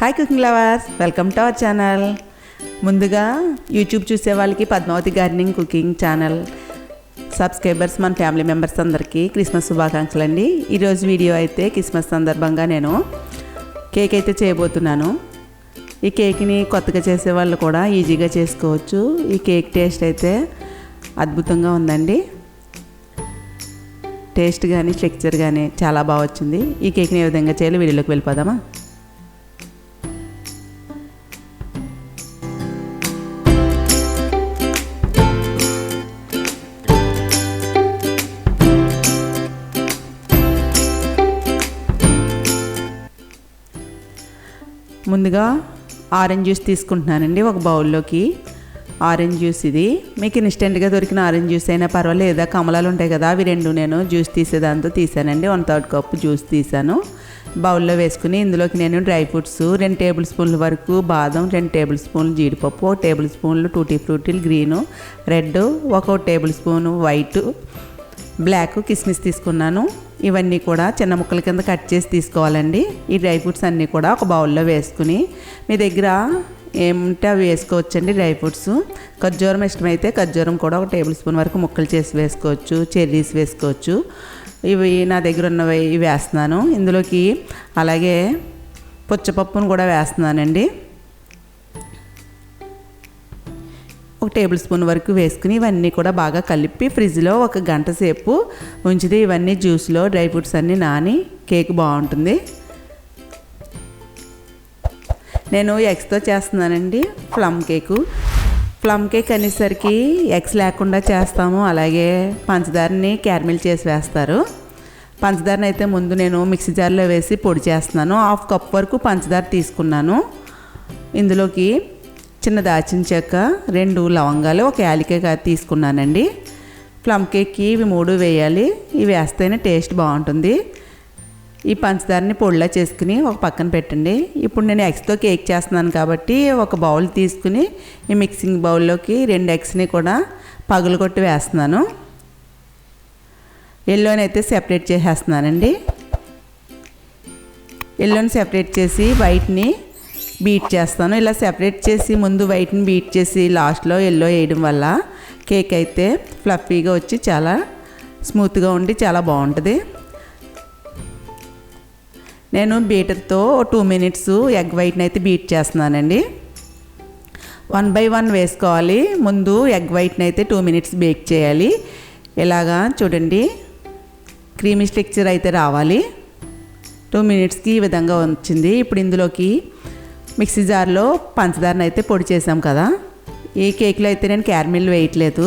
Hi cooking lovers, welcome to our channel. ముందుగా YouTube చూసే వాళ్ళకి Padmavathi gardening cooking channel subscribers, మన ఫ్యామిలీ మెంబర్స్ అందరికీ క్రిస్మస్ శుభాకాంక్షలు అండి. ఈరోజు వీడియో అయితే క్రిస్మస్ సందర్భంగా నేను కేక్ అయితే చేయబోతున్నాను. ఈ కేక్ని కొత్తగా చేసే వాళ్ళు కూడా ఈజీగా చేసుకోవచ్చు. ఈ కేక్ టేస్ట్ అయితే అద్భుతంగా ఉందండి. టేస్ట్ కానీ టెక్స్చర్ కానీ చాలా బాగా వచ్చింది. ఈ కేక్ని ఏ విధంగా చేయాలో వీడియోలోకి వెళ్ళిపోదామా. ముందుగా ఆరెంజ్ జ్యూస్ తీసుకుంటున్నానండి. ఒక బౌల్లోకి ఆరెంజ్ జ్యూస్, ఇది మీకు ఇన్స్టెంట్గా దొరికిన ఆరెంజ్ జ్యూస్ అయినా పర్వాలేదు. కమలాలు ఉంటాయి కదా, అవి రెండు నేను జ్యూస్ తీసేదాంతో తీసానండి. 1/3 కప్పు జ్యూస్ తీసాను. బౌల్లో వేసుకుని ఇందులోకి నేను డ్రై ఫ్రూట్స్ 2 టేబుల్ స్పూన్ల వరకు బాదం, 2 టేబుల్ స్పూన్లు జీడిపప్పు, 1 టేబుల్ స్పూన్లు టూటీ ఫ్రూటీలు green, red, 1 table spoon white, black కిస్మిస్ తీసుకున్నాను. ఇవన్నీ కూడా చిన్న ముక్కల కింద కట్ చేసి తీసుకోవాలండి. ఈ డ్రై ఫ్రూట్స్ అన్నీ కూడా ఒక బౌల్లో వేసుకుని, మీ దగ్గర ఏముంటే అవి వేసుకోవచ్చండి. డ్రై ఫ్రూట్స్ ఖర్జూరం ఇష్టమైతే ఖర్జూరం కూడా 1 టేబుల్ స్పూన్ వరకు ముక్కలు చేసి వేసుకోవచ్చు. చెర్రీస్ వేసుకోవచ్చు. ఇవి నా దగ్గర ఉన్నవి ఇవి వేస్తున్నాను. ఇందులోకి అలాగే పుచ్చపప్పును కూడా వేస్తున్నానండి. 1 టేబుల్ స్పూన్ వరకు వేసుకుని ఇవన్నీ కూడా బాగా కలిపి ఫ్రిడ్జ్లో 1 గంట సేపు ఉంచితే ఇవన్నీ జ్యూస్లో డ్రై ఫ్రూట్స్ అన్నీ నాని కేక్ బాగుంటుంది. నేను ఎగ్స్తో చేస్తున్నానండి ప్లమ్ కేకు. ప్లమ్ కేక్ అనేసరికి ఎగ్స్ లేకుండా చేస్తాము. అలాగే పంచదారని క్యారమిల్ చేసి వేస్తారు. పంచదారని అయితే ముందు నేను మిక్సీ జార్లో వేసి పొడి చేస్తున్నాను. 1/2 కప్ వరకు పంచదార తీసుకున్నాను. ఇందులోకి చిన్న దాచిన చెక్క, 2 లవంగాలు, 1 యాలక్కాయ తీసుకున్నానండి. ప్లమ్ కేక్కి ఇవి 3 వేయాలి. ఇవి వేస్తేనే టేస్ట్ బాగుంటుంది. ఈ పంచదారని పొడిలా చేసుకుని ఒక పక్కన పెట్టండి. ఇప్పుడు నేను ఎగ్స్తో కేక్ చేస్తున్నాను కాబట్టి ఒక బౌల్ తీసుకుని ఈ మిక్సింగ్ బౌల్లోకి 2 ఎగ్స్ని కూడా పగులగొట్టి వేస్తున్నాను. ఎల్లోని అయితే సెపరేట్ చేసేస్తున్నానండి. ఎల్లోని సెపరేట్ చేసి వైట్ని బీట్ చేస్తాను. ఇలా సెపరేట్ చేసి ముందు వైట్ని బీట్ చేసి లాస్ట్లో ఎల్లో వేయడం వల్ల కేక్ అయితే ఫ్లఫీగా వచ్చి చాలా స్మూత్గా ఉండి చాలా బాగుంటుంది. నేను బీటర్తో 2 మినిట్స్ ఎగ్ వైట్ని అయితే బీట్ చేస్తున్నానండి. 1 by 1 వేసుకోవాలి. ముందు ఎగ్ వైట్ని అయితే 2 మినిట్స్ బేక్ చేయాలి. ఇలాగా చూడండి, క్రీమీ స్ట్రక్చర్ అయితే రావాలి. 2 మినిట్స్కి ఈ విధంగా వచ్చింది. ఇప్పుడు ఇందులోకి మిక్సీ జార్లో పంచదారని అయితే పొడి చేసాం కదా, ఈ కేక్లో అయితే నేను క్యారమిల్ వేయట్లేదు.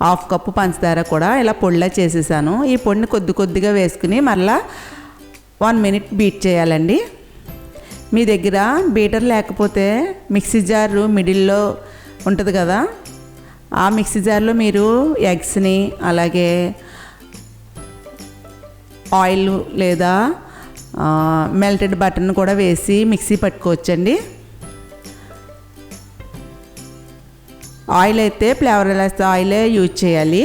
1/2 కప్పు పంచదార కూడా ఇలా పొడిలా చేసేసాను. ఈ పొడిని కొద్దిగా వేసుకుని మరలా 1 మినిట్ బీట్ చేయాలండి. మీ దగ్గర బీటర్ లేకపోతే మిక్సీ జారు మిడిల్లో ఉంటుంది కదా, ఆ మిక్సీ జార్లో మీరు ఎగ్స్ని అలాగే ఆయిల్ లేదా మెల్టెడ్ బటర్ని కూడా వేసి మిక్సీ పట్టుకోవచ్చండి. ఆయిల్ అయితే ఫ్లేవర్లెస్ ఆయిలే యూజ్ చేయాలి.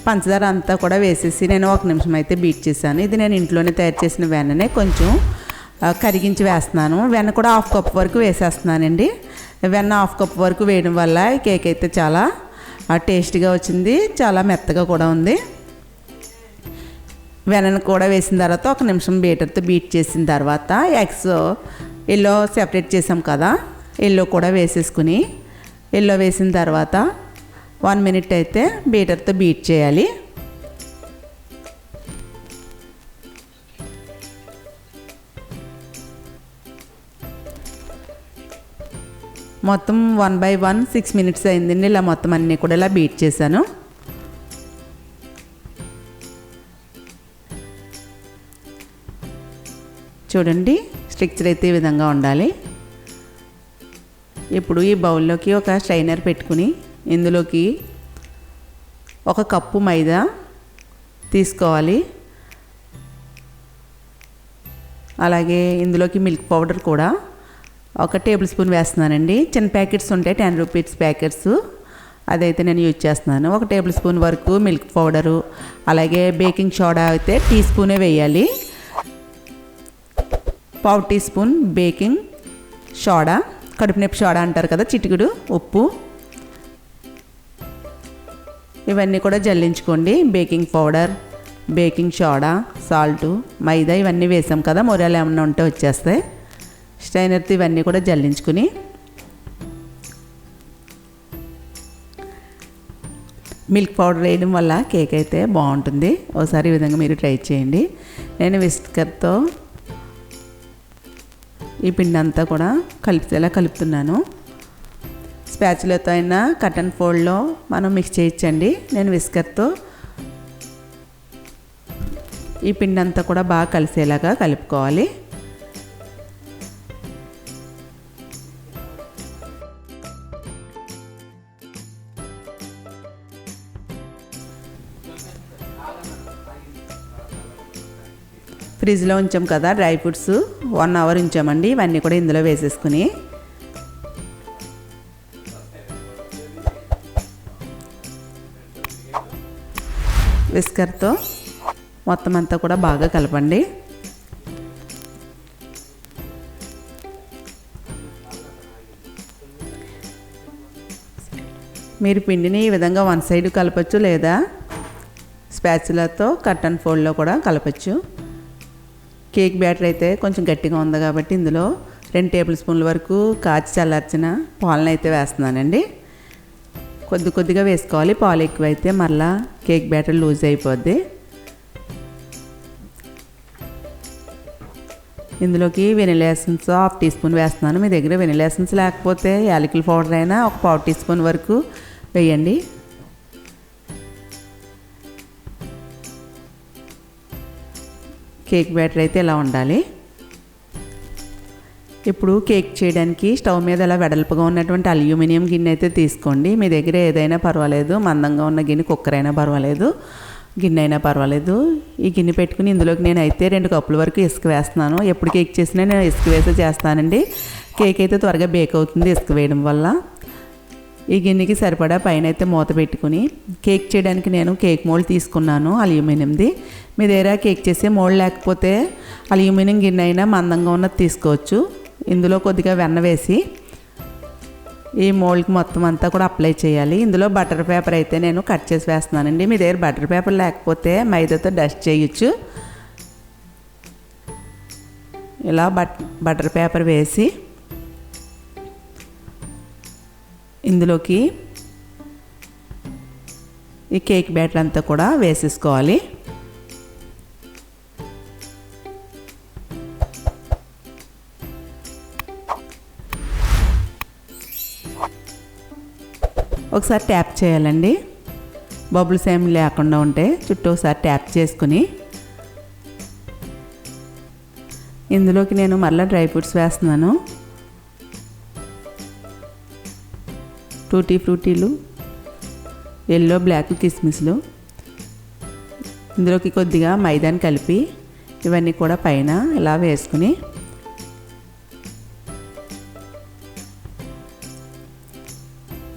పంచదార అంతా కూడా వేసేసి నేను 1 నిమిషం అయితే బీట్ చేశాను. ఇది నేను ఇంట్లోనే తయారు చేసిన వెన్ననే కొంచెం కరిగించి వేస్తున్నాను. వెన్న కూడా 1/2 కప్ వరకు వేసేస్తున్నానండి. వెన్న 1/2 కప్ వరకు వేయడం వల్ల కేక్ అయితే చాలా టేస్టీగా వచ్చింది, చాలా మెత్తగా కూడా ఉంది. వెన్నను కూడా వేసిన తర్వాత 1 నిమిషం బీటర్తో బీట్ చేసిన తర్వాత ఎగ్స్ ఎల్లో సెపరేట్ చేసాం కదా, ఎల్లో కూడా వేసేసుకుని ఎల్లో వేసిన తర్వాత 1 మినిట్ అయితే బీటర్తో బీట్ చేయాలి. మొత్తం 1 by 1 6 మినిట్స్ అయిందండి. ఇలా మొత్తం అన్నీ కూడా ఇలా బీట్ చేశాను. చూడండి, స్ట్రక్చర్ అయితే ఈ విధంగా ఉండాలి. ఇప్పుడు ఈ బౌల్లోకి ఒక స్ట్రైనర్ పెట్టుకుని ఇందులోకి 1 కప్పు మైదా తీసుకోవాలి. అలాగే ఇందులోకి మిల్క్ పౌడర్ కూడా 1 టేబుల్ స్పూన్ వేస్తున్నానండి. చిన్న ప్యాకెట్స్ ఉంటాయి, 10 రూపీస్ ప్యాకెట్స్, అదైతే నేను యూజ్ చేస్తున్నాను. 1 టేబుల్ స్పూన్ వరకు మిల్క్ పౌడరు, అలాగే బేకింగ్ సోడా అయితే టీ స్పూనే వేయాలి. పావు టీ స్పూన్ బేకింగ్ సోడా, కడుపు నొప్పి సోడా అంటారు కదా, చిటికెడు ఉప్పు, ఇవన్నీ కూడా జల్లించుకోండి. Baking powder, baking soda, salt, మైదా ఇవన్నీ వేసాం కదా, మొరాలు ఏమన్నా ఉంటే వచ్చేస్తాయి. స్ట్రైనర్తో ఇవన్నీ కూడా జల్లించుకుని మిల్క్ పౌడర్ వేయడం వల్ల కేక్ అయితే బాగుంటుంది. ఒకసారి ఈ విధంగా మీరు ట్రై చేయండి. నేను విస్కర్తో ఈ పిండి అంతా కూడా కలిపేలా కలుపుతున్నాను. స్పాచులాతో అయినా కట్ అండ్ ఫోల్డ్లో మనం మిక్స్ చేయొచ్చండి. నేను విస్కర్తో ఈ పిండి అంతా కూడా బాగా కలిసేలాగా కలుపుకోవాలి. ఫ్రిడ్జ్లో ఉంచాం కదా డ్రై ఫ్రూట్స్, 1 అవర్ ఉంచామండి. ఇవన్నీ కూడా ఇందులో వేసేసుకుని విస్కర్తో మొత్తం అంతా కూడా బాగా కలపండి. మీరు పిండిని ఈ విధంగా వన్ సైడ్ కలపచ్చు, లేదా స్పాచులాతో కట్ అండ్ ఫోల్డ్లో కూడా కలపచ్చు. కేక్ బ్యాటర్ అయితే కొంచెం గట్టిగా ఉంది కాబట్టి ఇందులో 2 టేబుల్ స్పూన్ల వరకు కాచి చల్లార్చిన పాలను అయితే వేస్తున్నానండి. కొద్దిగా వేసుకోవాలి, పాలు ఎక్కువైతే మరలా కేక్ బ్యాటర్ లూజ్ అయిపోద్ది. ఇందులోకి వెనిలా ఎసెన్స్ 1/2 టీ స్పూన్ వేస్తున్నాను. మీ దగ్గర వెనిలా ఎసెన్స్ లేకపోతే యాలకుల పౌడర్ అయినా ఒక 1/4 టీ స్పూన్ వరకు వేయండి. కేక్ బ్యాటర్ అయితే ఇలా ఉండాలి. ఇప్పుడు కేక్ చేయడానికి స్టవ్ మీద ఇలా వెడల్పుగా ఉన్నటువంటి అల్యూమినియం గిన్నె అయితే తీసుకోండి. మీ దగ్గర ఏదైనా పర్వాలేదు, మందంగా ఉన్న గిన్నె, కుక్కర్ అయినా పర్వాలేదు, గిన్నె అయినా పర్వాలేదు. ఈ గిన్నె పెట్టుకుని ఇందులోకి నేను అయితే 2 కప్పుల వరకు ఇసుక వేస్తున్నాను. ఎప్పుడు కేక్ చేసినా నేను ఇసుక వేసే చేస్తానండి. కేక్ అయితే త్వరగా బేక్ అవుతుంది ఇసుక వేయడం వల్ల. ఈ గిన్నెకి సరిపడా పైన అయితే మూత పెట్టుకుని కేక్ చేయడానికి నేను కేక్ మోల్డ్ తీసుకున్నాను అల్యూమినియంది. మీ దగ్గర కేక్ చేసే మోల్డ్ లేకపోతే అల్యూమినియం గిన్నె అయినా మందంగా ఉన్నది తీసుకోవచ్చు. ఇందులో కొద్దిగా వెన్న వేసి ఈ మోల్డ్కి మొత్తం అంతా కూడా అప్లై చేయాలి. ఇందులో బటర్ పేపర్ అయితే నేను కట్ చేసి వేస్తున్నానండి. మీ దగ్గర బటర్ పేపర్ లేకపోతే మైదాతో డస్ట్ చేయొచ్చు. ఇలా బటర్ పేపర్ వేసి ఇందులోకి ఈ కేక్ బ్యాటర్ అంతా కూడా వేసేసుకోవాలి. ఒకసారి ట్యాప్ చేయాలండి. బబుల్స్ ఏమి లేకుండా ఉంటే చుట్టూ ఒకసారి ట్యాప్ చేసుకుని ఇందులోకి నేను మళ్ళీ డ్రై ఫ్రూట్స్ వేస్తున్నాను. టూటీ ఫ్రూటీలు, ఎల్లో బ్లాక్ కిస్మిస్లు, ఇందులోకి కొద్దిగా మైదాని కలిపి ఇవన్నీ కూడా పైన ఇలా వేసుకుని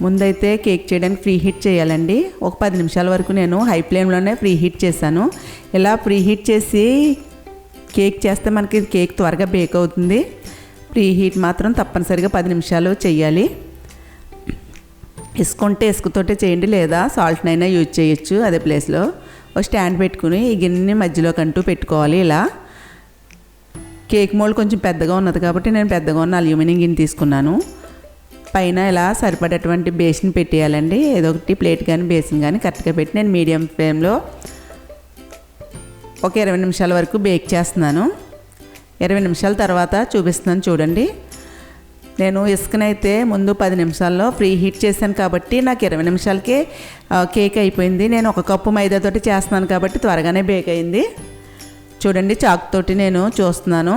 ముందైతే కేక్ చేయడానికి ప్రీ హీట్ చేయాలండి. ఒక 10 నిమిషాల వరకు నేను హై ఫ్లేమ్లోనే ప్రీ హీట్ చేశాను. ఇలా ప్రీ హీట్ చేసి కేక్ చేస్తే మనకి కేక్ త్వరగా బేక్ అవుతుంది. ప్రీ హీట్ మాత్రం తప్పనిసరిగా 10 నిమిషాలు చేయాలి. ఇసుకుంటే ఇసుకతోటే చేయండి, లేదా సాల్ట్నైనా యూజ్ చేయొచ్చు. అదే ప్లేస్లో ఒక స్టాండ్ పెట్టుకుని ఈ గిన్నెని మధ్యలోకి అంటూ పెట్టుకోవాలి. ఇలా కేక్ మోల్డ్ కొంచెం పెద్దగా ఉన్నది కాబట్టి నేను పెద్దగా ఉన్న అల్యూమినియం గిన్నె తీసుకున్నాను. పైన ఇలా సరిపడేటువంటి బేసిన్ పెట్టేయాలండి. ఏదో ఒకటి ప్లేట్ కానీ బేసిన్ కానీ కరెక్ట్గా పెట్టి నేను మీడియం ఫ్లేమ్లో ఒక 20 నిమిషాల వరకు బేక్ చేస్తున్నాను. 20 నిమిషాల తర్వాత చూపిస్తున్నాను చూడండి. నేను ఇసుకనైతే ముందు 10 నిమిషాల్లో ప్రీ హీట్ చేశాను కాబట్టి నాకు 20 నిమిషాలకే కేక్ అయిపోయింది. నేను 1 కప్పు మైదాతోటి చేస్తున్నాను కాబట్టి త్వరగానే బేక్ అయింది. చూడండి, చాక్ తోటి నేను చూస్తున్నాను.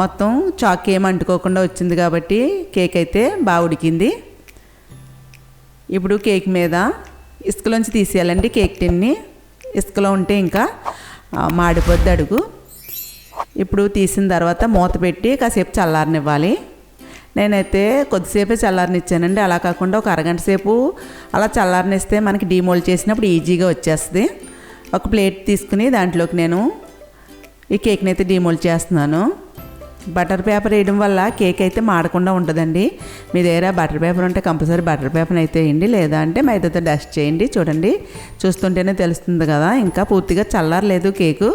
మొత్తం చాక్ ఏం అంటుకోకుండా వచ్చింది కాబట్టి కేక్ అయితే బాగా ఉడికింది. ఇప్పుడు కేక్ మీద ఇసుకలోంచి తీసేయాలండి. కేక్ టిన్ని ఇసుకలో ఉంటే ఇంకా మాడిపోద్ది అడుగు. ఇప్పుడు తీసిన తర్వాత మూత పెట్టి కాసేపు చల్లారనివ్వాలి. నేనైతే కొద్దిసేపే చల్లారనిచ్చానండి. అలా కాకుండా ఒక అరగంట సేపు అలా చల్లారనిస్తే మనకి డీమోల్డ్ చేసినప్పుడు ఈజీగా వచ్చేస్తుంది. ఒక ప్లేట్ తీసుకుని దాంట్లోకి నేను ఈ కేక్ని అయితే డీమోల్డ్ చేస్తున్నాను. బటర్ పేపర్ వేయడం వల్ల కేక్ అయితే మాడకుండా ఉంటుందండి. మీ దగ్గర బటర్ పేపర్ ఉంటే కంపల్సరీ బటర్ పేపర్ అయితే వేయండి, లేదా అంటే మైదాతో డస్ట్ చేయండి. చూడండి, చూస్తుంటేనే తెలుస్తుంది కదా. ఇంకా పూర్తిగా చల్లారలేదు కేకు.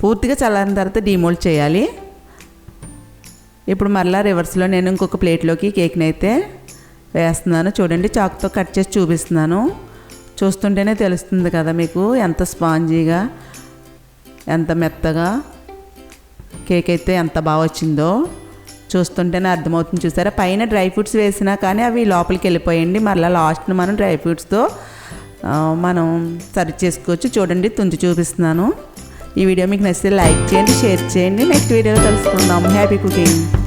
పూర్తిగా చల్లారిన తర్వాత డీమోల్డ్ చేయాలి. ఇప్పుడు మరలా రివర్స్లో నేను ఇంకొక ప్లేట్లోకి కేక్ని అయితే వేస్తున్నాను. చూడండి, చాకుతో కట్ చేసి చూపిస్తున్నాను. చూస్తుంటేనే తెలుస్తుంది కదా మీకు ఎంత స్పాంజీగా, ఎంత మెత్తగా కేక్ అయితే ఎంత బాగా వచ్చిందో చూస్తుంటేనే అర్థమవుతుంది. చూసారా, పైన డ్రై ఫ్రూట్స్ వేసినా కానీ అవి లోపలికి వెళ్ళిపోయండి. మరలా లాస్ట్ని మనం డ్రై ఫ్రూట్స్తో మనం సర్వ్ చేసుకోవచ్చు. చూడండి, తుంచి చూపిస్తున్నాను. ఈ వీడియో మీకు నచ్చితే లైక్ చేయండి, షేర్ చేయండి. నెక్స్ట్ వీడియోలో కలుసుకుందాం. Happy cooking.